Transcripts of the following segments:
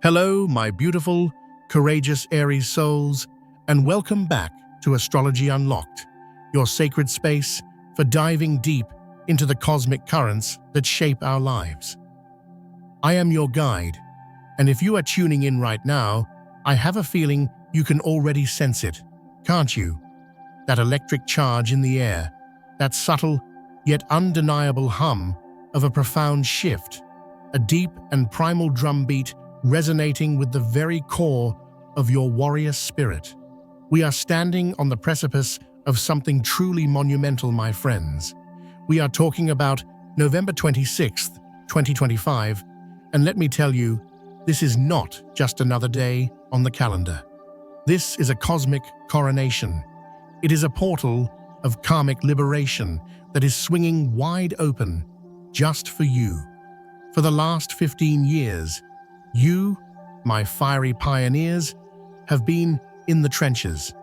Hello, my beautiful, courageous Aries souls, and welcome back to Astrology Unlocked, your sacred space for diving deep into the cosmic currents that shape our lives. I am your guide, and if you are tuning in right now, I have a feeling you can already sense it, can't you? That electric charge in the air, that subtle yet undeniable hum of a profound shift, a deep and primal drumbeat resonating with the very core of your warrior spirit. We are standing on the precipice of something truly monumental, my friends. We are talking about November 26th, 2025, and let me tell you, this is not just another day on the calendar. This is a cosmic coronation. It is a portal of karmic liberation that is swinging wide open just for you. For the last 15 years, you, my fiery pioneers, have been in the trenches.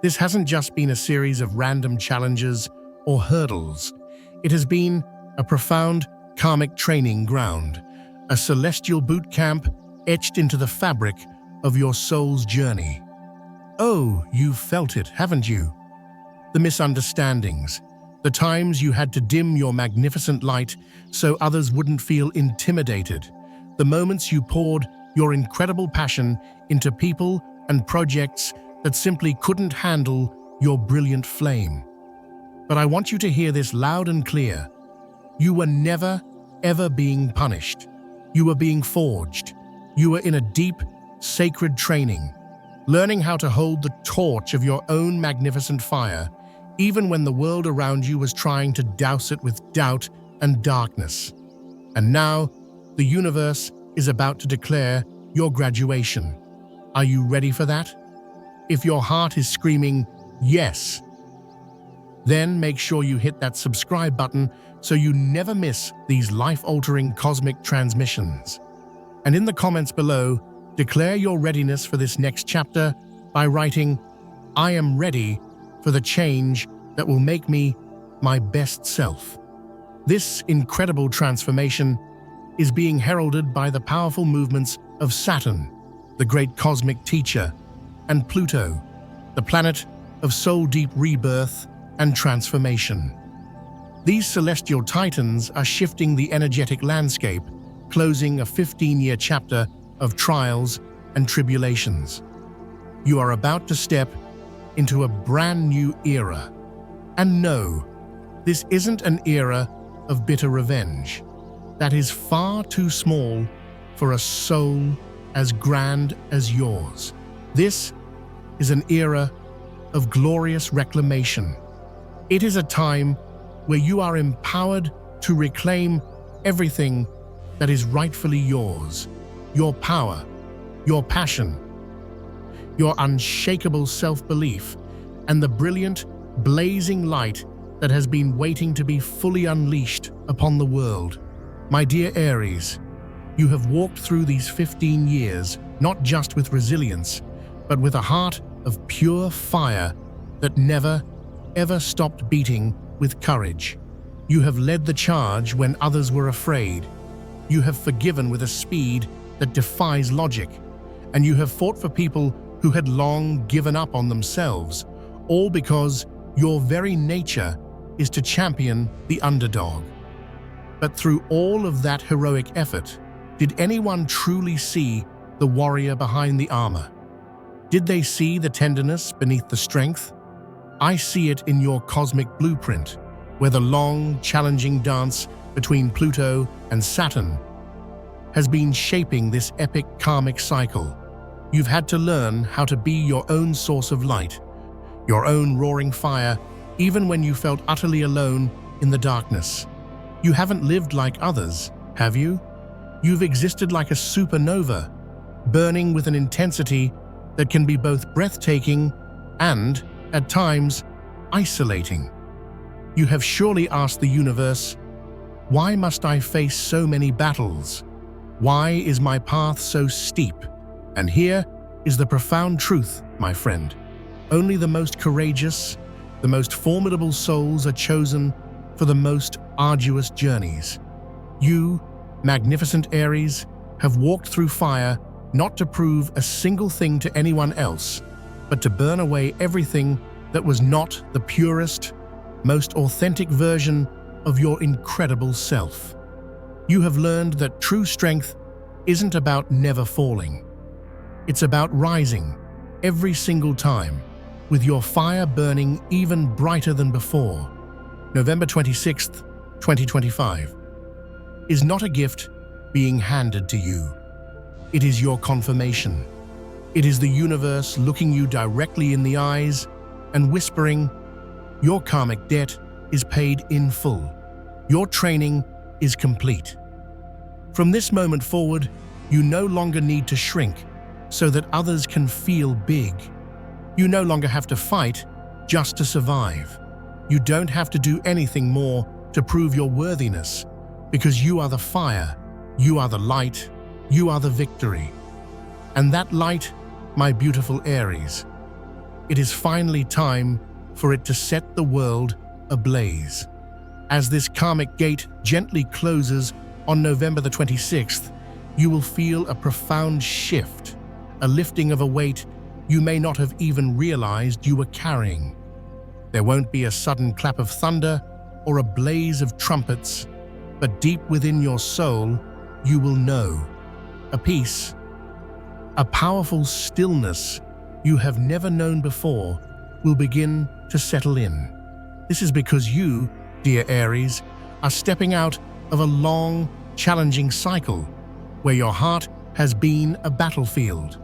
This hasn't just been a series of random challenges or hurdles. It has been a profound karmic training ground, a celestial boot camp etched into the fabric of your soul's journey. Oh, you've felt it, haven't you? The misunderstandings, the times you had to dim your magnificent light so others wouldn't feel intimidated, the moments you poured your incredible passion into people and projects that simply couldn't handle your brilliant flame. But I want you to hear this loud and clear. You were never, ever being punished. You were being forged. You were in a deep, sacred training, learning how to hold the torch of your own magnificent fire, even when the world around you was trying to douse it with doubt and darkness. And now, the universe is about to declare your graduation. Are you ready for that? If your heart is screaming, yes, then make sure you hit that subscribe button so you never miss these life-altering cosmic transmissions. And in the comments below, declare your readiness for this next chapter by writing, "I am ready for the change that will make me my best self." This incredible transformation is being heralded by the powerful movements of Saturn, the great cosmic teacher, and Pluto, the planet of soul-deep rebirth and transformation. These celestial titans are shifting the energetic landscape, closing a 15-year chapter of trials and tribulations. You are about to step into a brand new era. And no, this isn't an era of bitter revenge. That is far too small for a soul as grand as yours. This is an era of glorious reclamation. It is a time where you are empowered to reclaim everything that is rightfully yours. Your power, your passion, your unshakable self-belief, and the brilliant, blazing light that has been waiting to be fully unleashed upon the world. My dear Aries, you have walked through these 15 years not just with resilience, but with a heart of pure fire that never, ever stopped beating with courage. You have led the charge when others were afraid. You have forgiven with a speed that defies logic, and you have fought for people who had long given up on themselves, all because your very nature is to champion the underdog. But through all of that heroic effort, did anyone truly see the warrior behind the armor? Did they see the tenderness beneath the strength? I see it in your cosmic blueprint, where the long, challenging dance between Pluto and Saturn has been shaping this epic karmic cycle. You've had to learn how to be your own source of light, your own roaring fire, even when you felt utterly alone in the darkness. You haven't lived like others, have you? You've existed like a supernova, burning with an intensity that can be both breathtaking and, at times, isolating. You have surely asked the universe, why must I face so many battles? Why is my path so steep? And here is the profound truth, my friend. Only the most courageous, the most formidable souls are chosen for the most arduous journeys. You, magnificent Aries, have walked through fire not to prove a single thing to anyone else, but to burn away everything that was not the purest, most authentic version of your incredible self. You have learned that true strength isn't about never falling. It's about rising every single time, with your fire burning even brighter than before. November 26th, 2025, is not a gift being handed to you. It is your confirmation. It is the universe looking you directly in the eyes and whispering, your karmic debt is paid in full. Your training is complete. From this moment forward, you no longer need to shrink so that others can feel big. You no longer have to fight just to survive. You don't have to do anything more to prove your worthiness, because you are the fire, you are the light, you are the victory. And that light, my beautiful Aries, it is finally time for it to set the world ablaze. As this karmic gate gently closes on November the 26th, you will feel a profound shift, a lifting of a weight you may not have even realized you were carrying. There won't be a sudden clap of thunder or a blaze of trumpets, but deep within your soul, you will know a peace, a powerful stillness you have never known before will begin to settle in. This is because you, dear Aries, are stepping out of a long, challenging cycle where your heart has been a battlefield.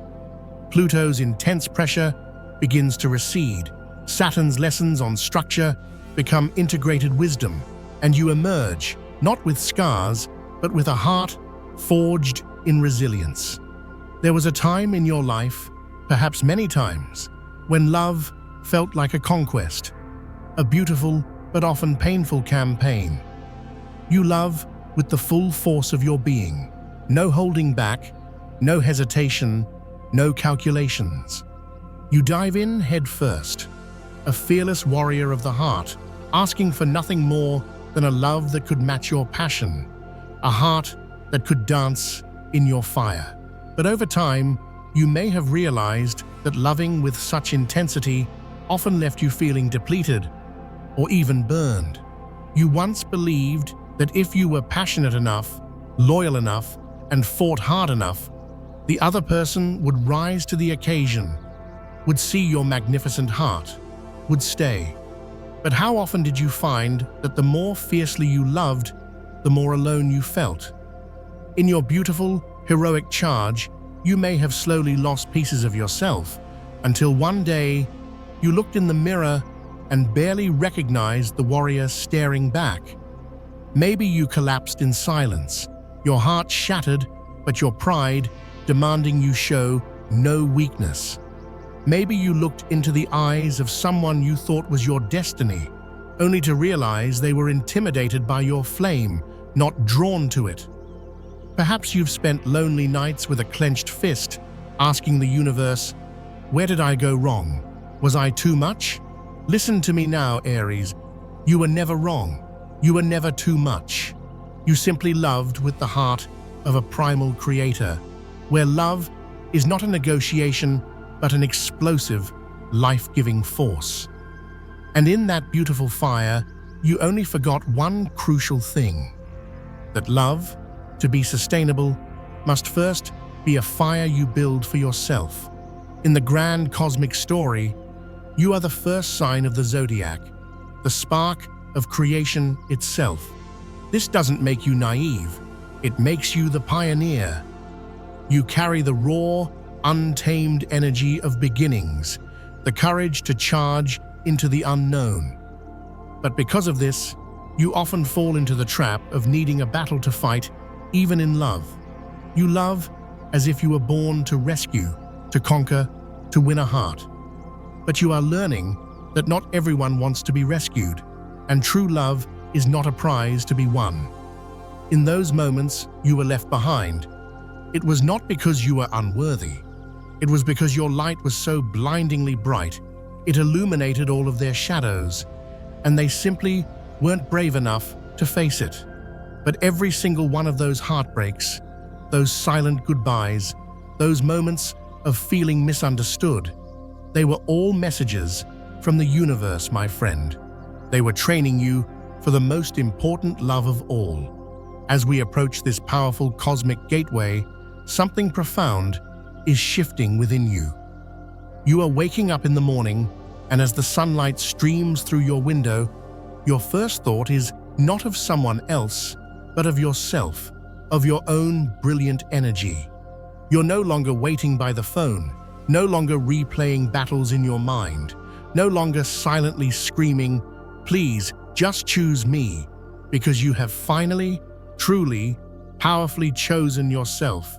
Pluto's intense pressure begins to recede. Saturn's lessons on structure become integrated wisdom, and you emerge not with scars, but with a heart forged in resilience. There was a time in your life, perhaps many times, when love felt like a conquest, a beautiful but often painful campaign. You love with the full force of your being, no holding back, no hesitation, no calculations. You dive in head first, a fearless warrior of the heart, asking for nothing more than a love that could match your passion, a heart that could dance in your fire. But over time, you may have realized that loving with such intensity often left you feeling depleted or even burned. You once believed that if you were passionate enough, loyal enough, and fought hard enough, the other person would rise to the occasion, would see your magnificent heart, would stay. But how often did you find that the more fiercely you loved, the more alone you felt? In your beautiful, heroic charge, you may have slowly lost pieces of yourself, until one day you looked in the mirror and barely recognized the warrior staring back. Maybe you collapsed in silence, your heart shattered, but your pride demanding you show no weakness. Maybe you looked into the eyes of someone you thought was your destiny, only to realize they were intimidated by your flame, not drawn to it. Perhaps you've spent lonely nights with a clenched fist, asking the universe, where did I go wrong? Was I too much? Listen to me now, Aries. You were never wrong. You were never too much. You simply loved with the heart of a primal creator, where love is not a negotiation, but an explosive, life-giving force. And in that beautiful fire, you only forgot one crucial thing: that love, to be sustainable, must first be a fire you build for yourself. In the grand cosmic story, you are the first sign of the zodiac, the spark of creation itself. This doesn't make you naive, it makes you the pioneer. You carry the raw, untamed energy of beginnings, the courage to charge into the unknown. But because of this, you often fall into the trap of needing a battle to fight, even in love. You love as if you were born to rescue, to conquer, to win a heart. But you are learning that not everyone wants to be rescued, and true love is not a prize to be won. In those moments you were left behind, it was not because you were unworthy. It was because your light was so blindingly bright, it illuminated all of their shadows, and they simply weren't brave enough to face it. But every single one of those heartbreaks, those silent goodbyes, those moments of feeling misunderstood. They were all messages from the universe, my friend. They were training you for the most important love of all. As we approach this powerful cosmic gateway, something profound is shifting within you. You are waking up in the morning, and as the sunlight streams through your window, your first thought is not of someone else, but of yourself, of your own brilliant energy. You're no longer waiting by the phone, no longer replaying battles in your mind, no longer silently screaming, "Please, just choose me," because you have finally, truly, powerfully chosen yourself.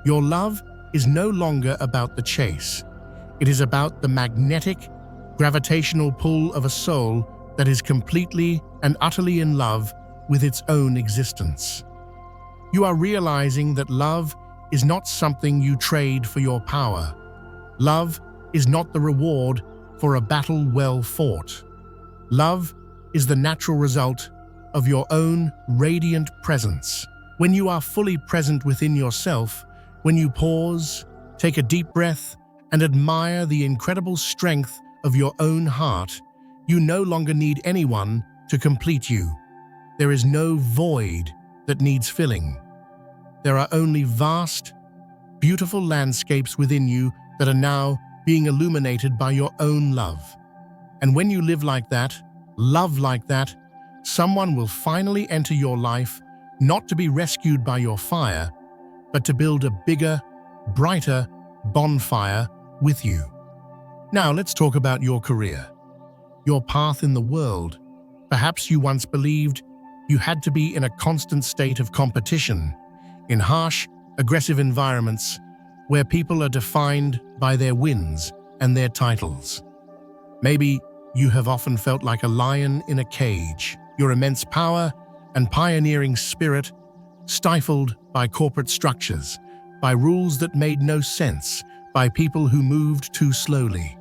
Your love is no longer about the chase. It is about the magnetic, gravitational pull of a soul that is completely and utterly in love with its own existence. You are realizing that love is not something you trade for your power. Love is not the reward for a battle well fought. Love is the natural result of your own radiant presence. When you are fully present within yourself, when you pause, take a deep breath, and admire the incredible strength of your own heart, you no longer need anyone to complete you. There is no void that needs filling. There are only vast, beautiful landscapes within you that are now being illuminated by your own love. And when you live like that, love like that, someone will finally enter your life, not to be rescued by your fire, but to build a bigger, brighter bonfire with you. Now let's talk about your career, your path in the world. Perhaps you once believed you had to be in a constant state of competition, in harsh, aggressive environments where people are defined by their wins and their titles. Maybe you have often felt like a lion in a cage, your immense power and pioneering spirit stifled by corporate structures, by rules that made no sense, by people who moved too slowly.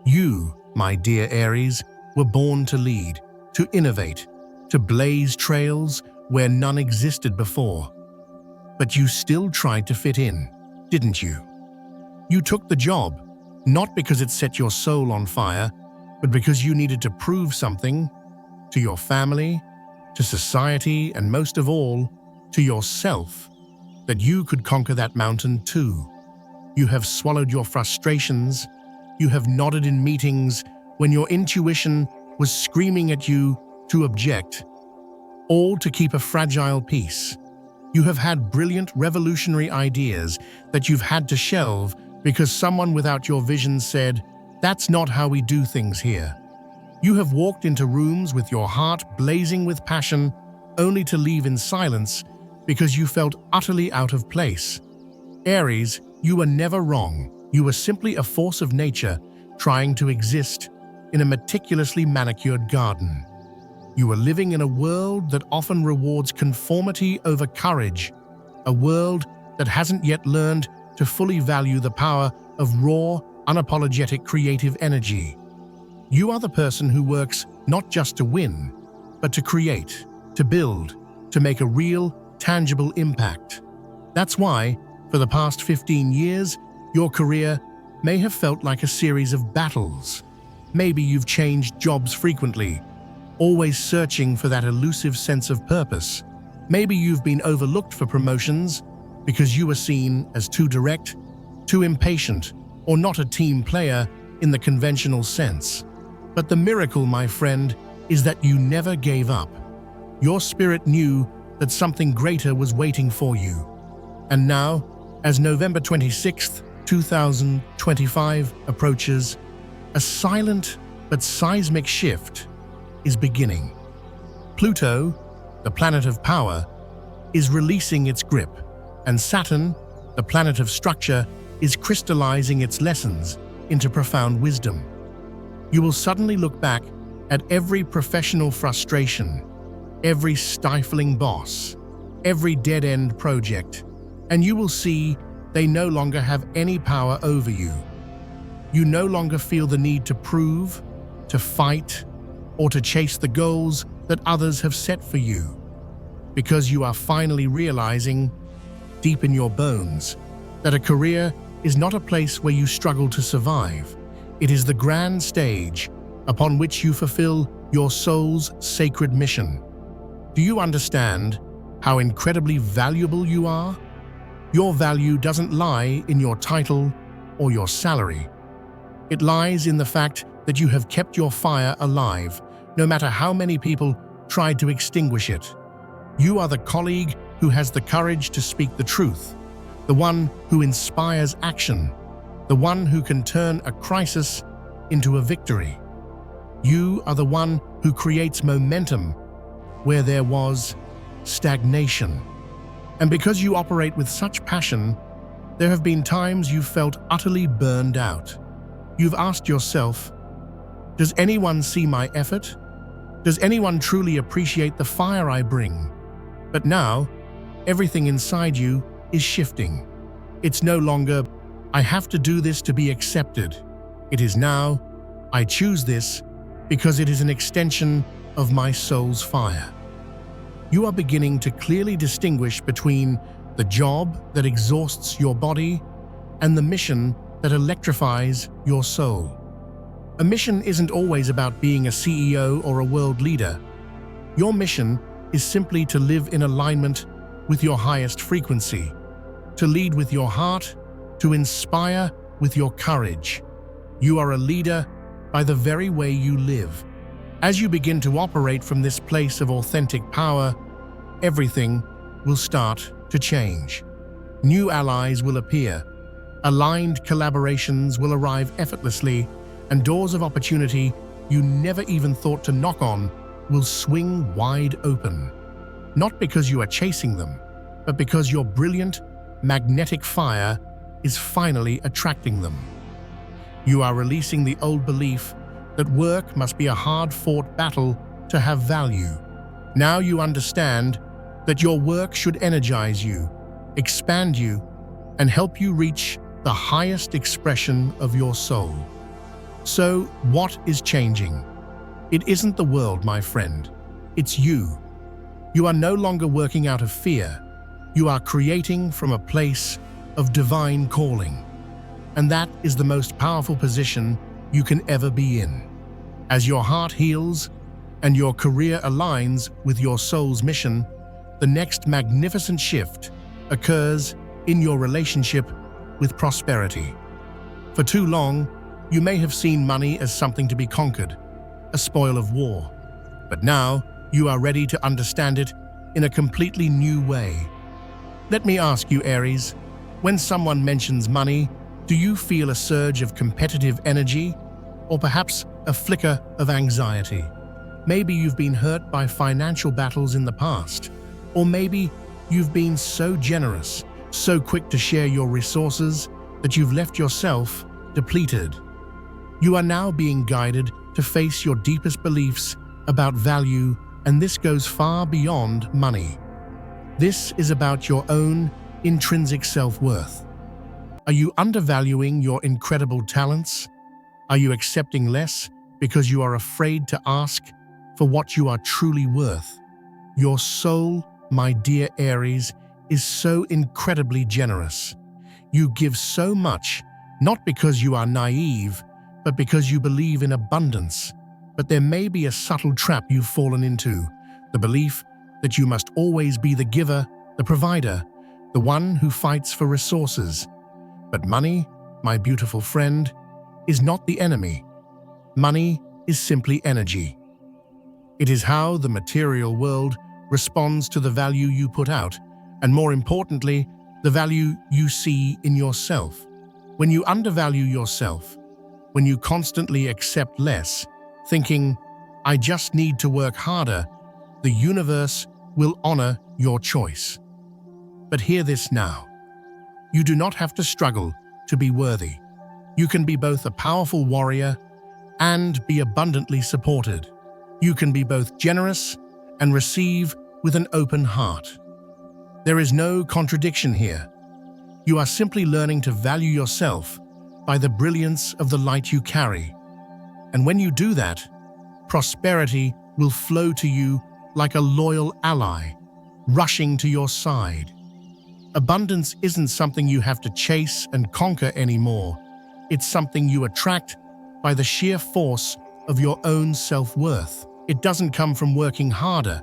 You, my dear Aries, were born to lead, to innovate, to blaze trails where none existed before. But you still tried to fit in, didn't you? You took the job, not because it set your soul on fire, but because you needed to prove something to your family, to society, and most of all, to yourself, that you could conquer that mountain too. You have swallowed your frustrations. You have nodded in meetings when your intuition was screaming at you to object, all to keep a fragile peace. You have had brilliant, revolutionary ideas that you've had to shelve because someone without your vision said, "That's not how we do things here." You have walked into rooms with your heart blazing with passion, only to leave in silence because you felt utterly out of place. Aries, you were never wrong. You were simply a force of nature trying to exist in a meticulously manicured garden. You were living in a world that often rewards conformity over courage, a world that hasn't yet learned to fully value the power of raw, unapologetic creative energy. You are the person who works not just to win, but to create, to build, to make a real, tangible impact. That's why, for the past 15 years, your career may have felt like a series of battles. Maybe you've changed jobs frequently, always searching for that elusive sense of purpose. Maybe you've been overlooked for promotions because you were seen as too direct, too impatient, or not a team player in the conventional sense. But the miracle, my friend, is that you never gave up. Your spirit knew that something greater was waiting for you. And now, as November 26th, 2025 approaches, a silent but seismic shift is beginning. Pluto, the planet of power, is releasing its grip, and Saturn, the planet of structure, is crystallizing its lessons into profound wisdom. You will suddenly look back at every professional frustration, every stifling boss, every dead-end project, and you will see they no longer have any power over you. You no longer feel the need to prove, to fight, or to chase the goals that others have set for you, because you are finally realizing deep in your bones that a career is not a place where you struggle to survive. It is the grand stage upon which you fulfill your soul's sacred mission. Do you understand how incredibly valuable you are? Your value doesn't lie in your title or your salary. It lies in the fact that you have kept your fire alive, no matter how many people tried to extinguish it. You are the colleague who has the courage to speak the truth, the one who inspires action, the one who can turn a crisis into a victory. You are the one who creates momentum where there was stagnation. And because you operate with such passion, there have been times you've felt utterly burned out. You've asked yourself, does anyone see my effort? Does anyone truly appreciate the fire I bring? But now, everything inside you is shifting. It's no longer, I have to do this to be accepted. It is now, I choose this because it is an extension of my soul's fire. You are beginning to clearly distinguish between the job that exhausts your body and the mission that electrifies your soul. A mission isn't always about being a CEO or a world leader. Your mission is simply to live in alignment with your highest frequency, to lead with your heart, to inspire with your courage. You are a leader by the very way you live. As you begin to operate from this place of authentic power, everything will start to change. New allies will appear, aligned collaborations will arrive effortlessly, and doors of opportunity you never even thought to knock on will swing wide open. Not because you are chasing them, but because your brilliant, magnetic fire is finally attracting them. You are releasing the old belief that work must be a hard-fought battle to have value. Now you understand that your work should energize you, expand you, and help you reach the highest expression of your soul. So, what is changing? It isn't the world, my friend. It's you. You are no longer working out of fear. You are creating from a place of divine calling. And that is the most powerful position you can ever be in. As your heart heals and your career aligns with your soul's mission, the next magnificent shift occurs in your relationship with prosperity. For too long, you may have seen money as something to be conquered, a spoil of war. But now, you are ready to understand it in a completely new way. Let me ask you, Aries, when someone mentions money, do you feel a surge of competitive energy, or perhaps a flicker of anxiety? Maybe you've been hurt by financial battles in the past, or maybe you've been so generous, so quick to share your resources that you've left yourself depleted. You are now being guided to face your deepest beliefs about value, and this goes far beyond money. This is about your own intrinsic self-worth. Are you undervaluing your incredible talents? Are you accepting less because you are afraid to ask for what you are truly worth? Your soul, my dear Aries, is so incredibly generous. You give so much, not because you are naive, but because you believe in abundance. But there may be a subtle trap you've fallen into, the belief that you must always be the giver, the provider, the one who fights for resources. But money, my beautiful friend, is not the enemy. Money is simply energy. It is how the material world responds to the value you put out, and more importantly, the value you see in yourself. When you undervalue yourself, when you constantly accept less, thinking, I just need to work harder, the universe will honor your choice. But hear this now. You do not have to struggle to be worthy. You can be both a powerful warrior and be abundantly supported. You can be both generous and receive with an open heart. There is no contradiction here. You are simply learning to value yourself by the brilliance of the light you carry. And when you do that, prosperity will flow to you like a loyal ally, rushing to your side. Abundance isn't something you have to chase and conquer anymore. It's something you attract by the sheer force of your own self-worth. It doesn't come from working harder.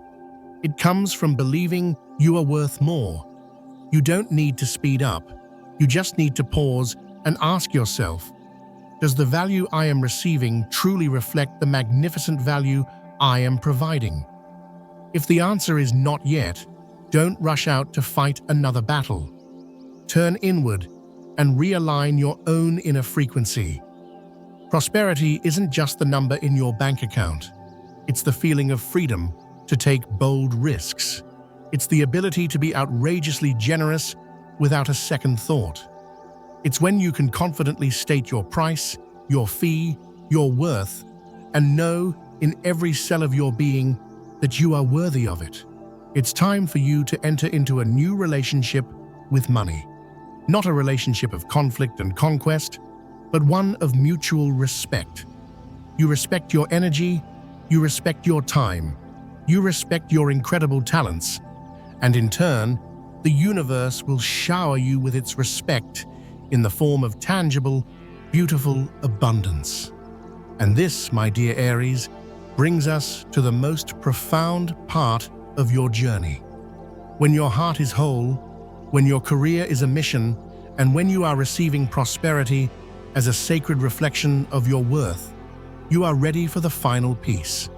It comes from believing you are worth more. You don't need to speed up. You just need to pause and ask yourself, does the value I am receiving truly reflect the magnificent value I am providing? If the answer is not yet, don't rush out to fight another battle. Turn inward and realign your own inner frequency. Prosperity isn't just the number in your bank account. It's the feeling of freedom to take bold risks. It's the ability to be outrageously generous without a second thought. It's when you can confidently state your price, your fee, your worth, and know in every cell of your being that you are worthy of it. It's time for you to enter into a new relationship with money. Not a relationship of conflict and conquest, but one of mutual respect. You respect your energy, you respect your time, you respect your incredible talents, and in turn, the universe will shower you with its respect in the form of tangible, beautiful abundance. And this, my dear Aries, brings us to the most profound part of your journey. When your heart is whole, when your career is a mission, and when you are receiving prosperity as a sacred reflection of your worth, you are ready for the final piece,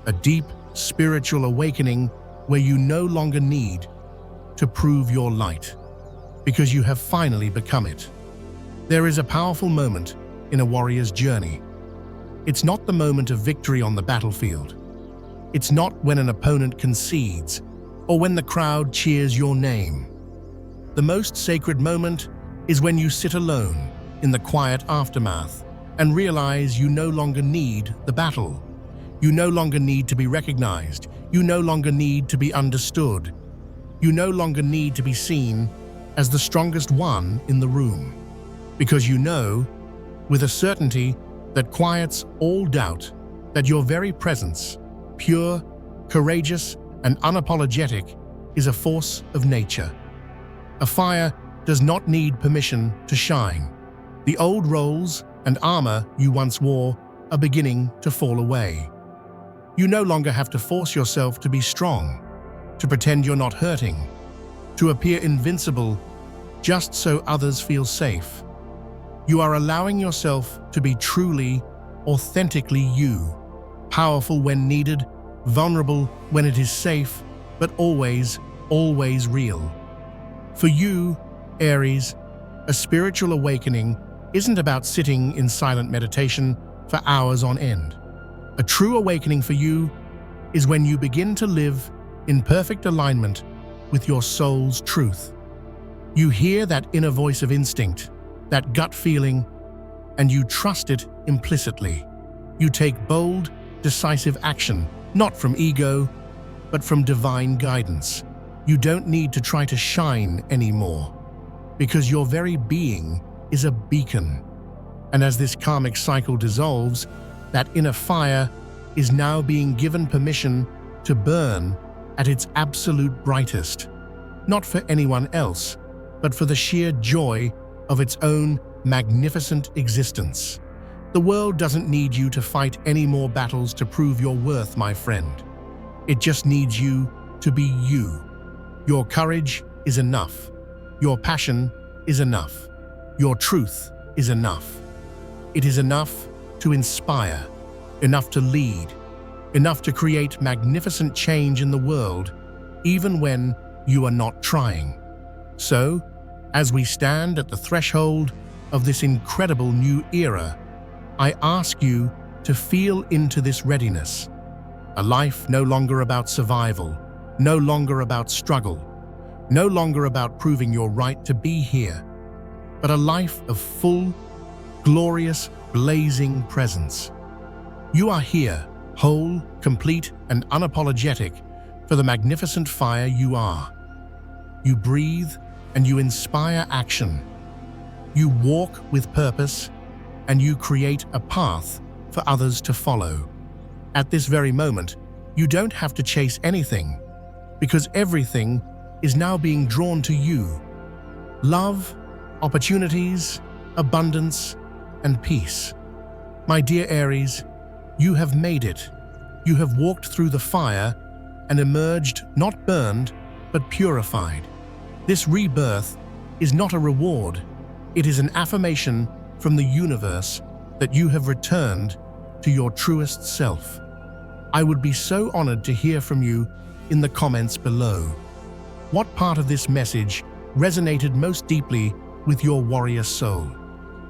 a deep spiritual awakening where you no longer need to prove your light, because you have finally become it. There is a powerful moment in a warrior's journey. It's not the moment of victory on the battlefield. It's not when an opponent concedes or when the crowd cheers your name. The most sacred moment is when you sit alone in the quiet aftermath and realize you no longer need the battle. You no longer need to be recognized. You no longer need to be understood. You no longer need to be seen as the strongest one in the room, because you know, with a certainty that quiets all doubt, that your very presence, pure, courageous, and unapologetic, is a force of nature. A fire does not need permission to shine. The old roles and armor you once wore are beginning to fall away. You no longer have to force yourself to be strong, to pretend you're not hurting, to appear invincible just so others feel safe. You are allowing yourself to be truly, authentically you, powerful when needed, vulnerable when it is safe, but always, always real. For you, Aries, a spiritual awakening isn't about sitting in silent meditation for hours on end. A true awakening for you is when you begin to live in perfect alignment with your soul's truth. You hear that inner voice of instinct, that gut feeling, and you trust it implicitly. You take bold, decisive action, not from ego, but from divine guidance. You don't need to try to shine anymore, because your very being is a beacon. And as this karmic cycle dissolves, that inner fire is now being given permission to burn at its absolute brightest, not for anyone else, but for the sheer joy of its own magnificent existence. The world doesn't need you to fight any more battles to prove your worth, my friend. It just needs you to be you. Your courage is enough. Your passion is enough. Your truth is enough. It is enough to inspire, enough to lead, enough to create magnificent change in the world, even when you are not trying. So, as we stand at the threshold of this incredible new era, I ask you to feel into this readiness. A life no longer about survival, no longer about struggle, no longer about proving your right to be here, but a life of full, glorious, blazing presence. You are here, whole, complete, and unapologetic for the magnificent fire you are. You breathe and you inspire action. You walk with purpose and you create a path for others to follow. At this very moment, you don't have to chase anything, because everything is now being drawn to you love, opportunities, abundance, and peace. My dear Aries, you have made it. You have walked through the fire and emerged not burned, but purified. This rebirth is not a reward. It is an affirmation from the universe that you have returned to your truest self. I would be so honored to hear from you in the comments below. What part of this message resonated most deeply with your warrior soul?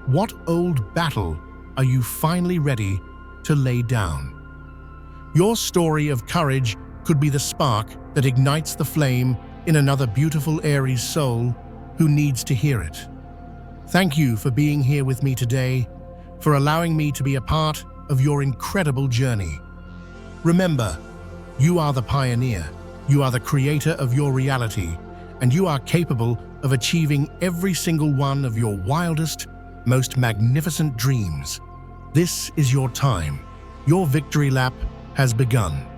What old battle are you finally ready to lay down? Your story of courage could be the spark that ignites the flame in another beautiful Aries soul who needs to hear it. Thank you for being here with me today, for allowing me to be a part of your incredible journey. Remember, you are the pioneer, you are the creator of your reality, and you are capable of achieving every single one of your wildest, most magnificent dreams. This is your time. Your victory lap has begun.